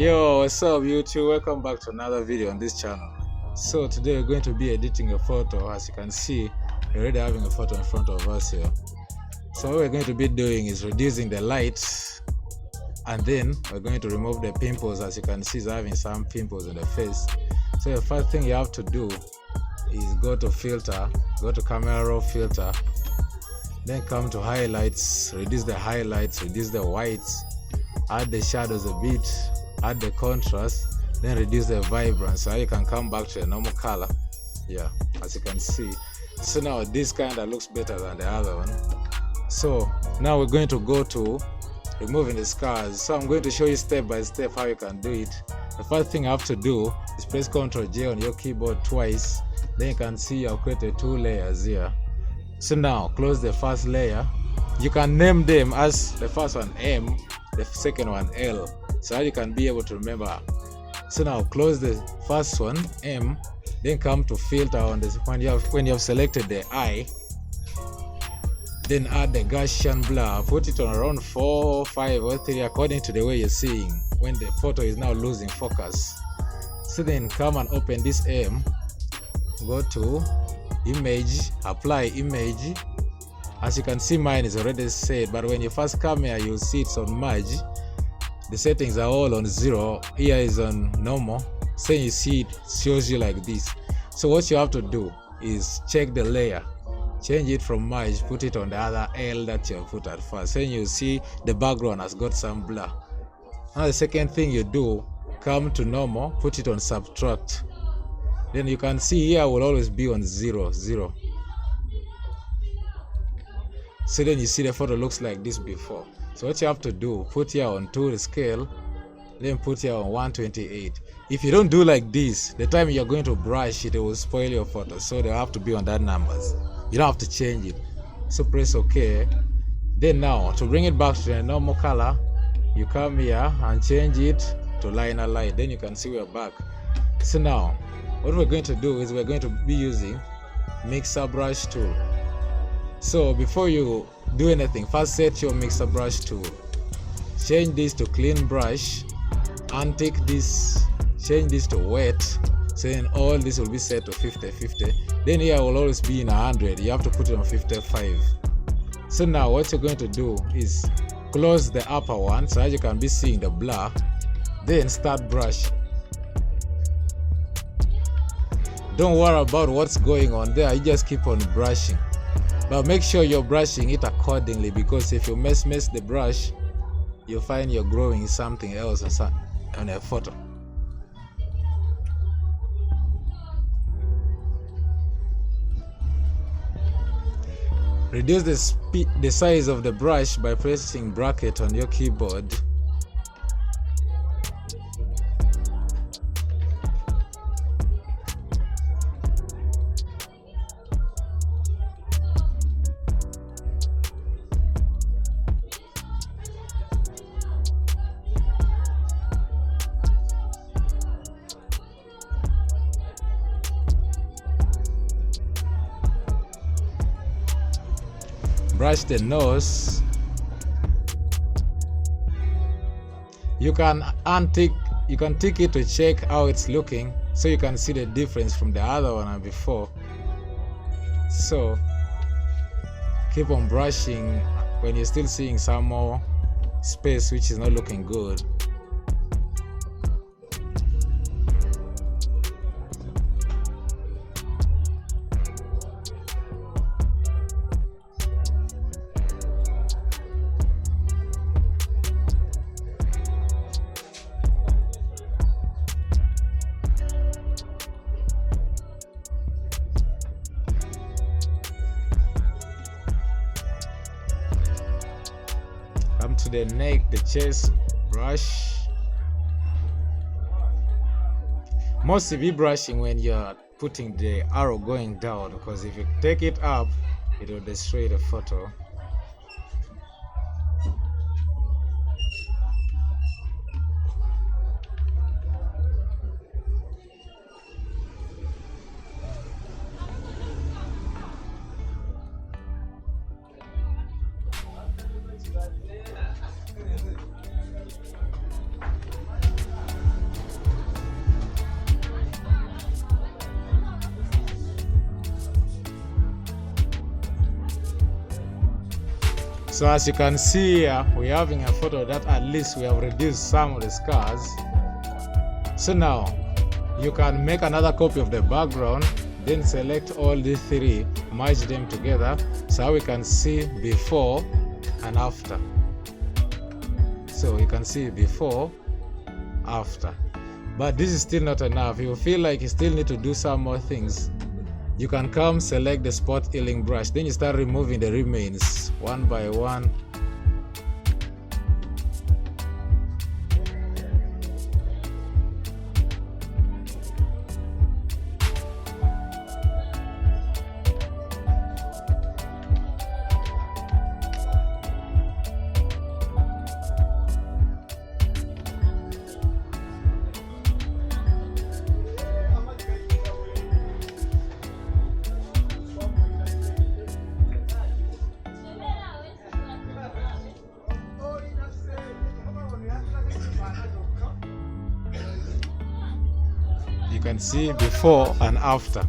Yo, what's up YouTube? Welcome back to another video on this channel. So today we're going to be editing a photo. As you can see, we're already having a photo in front of us here. So what we're going to be doing is reducing the light, and then we're going to remove the pimples. As you can see, he's having some pimples in the face. So the first thing you have to do is go to filter, go to camera raw filter, then come to highlights, reduce the highlights, reduce the whites, add the shadows a bit, add the contrast, then reduce the vibrance, so you can come back to the normal color. Yeah, as you can see. So now this kind of looks better than the other one. So now we're going to go to removing the scars. So I'm going to show you step by step how you can do it. The first thing I have to do is press Ctrl J on your keyboard twice. Then you can see I've created 2 layers here. So now close the first layer. You can name them as the first one M, the second one L, so that you can be able to remember. So now close the first one M, then come to filter on this. When you have selected the eye, then add the Gaussian blur. Put it on around 4, 5 or 3 according to the way you're seeing when the photo is now losing focus. So then come and open this M, go to image, apply image. As you can see, mine is already set, but when you first come here, you'll see it's on merge. The settings are all on 0. Here is on normal. So you see it shows you like this. So what you have to do is check the layer, change it from merge, put it on the other L that you have put at first. Then you see the background has got some blur. Now the second thing you do, come to normal, put it on subtract. Then you can see here will always be on 0, 0. So then you see the photo looks like this before. So what you have to do, put here on 2 scale, then put here on 128. If you don't do like this, the time you're going to brush it will spoil your photo. So they have to be on that numbers. You don't have to change it. So press OK. Then now to bring it back to the normal color, you come here and change it to liner light. Then you can see we're back. So now what we're going to do is we're going to be using mixer brush tool. So before you do anything, first set your mixer brush tool. Change this to clean brush, untick this, change this to wet. So then all this will be set to 50-50. Then here will always be in 100. You have to put it on 55. So now what you're going to do is close the upper one so that you can be seeing the blur. Then start brush. Don't worry about what's going on there. You just keep on brushing. But make sure you're brushing it accordingly, because if you mess the brush, you'll find you're growing something else on a photo. Reduce the size of the brush by pressing bracket on your keyboard. Brush the nose. You can tick it to check how it's looking, so you can see the difference from the other one and before. So keep on brushing when you're still seeing some more space which is not looking good. Come to the neck, the chest, brush. Mostly be brushing when you're putting the arrow going down, because if you take it up, it will destroy the photo. So as you can see here, we're having a photo that at least we have reduced some of the scars. So now you can make another copy of the background, then select all these three, merge them together so we can see before and after. So you can see before, after. But this is still not enough. If you feel like you still need to do some more things, you can come select the spot healing brush, then you start removing the remains one by one. You can see before and after.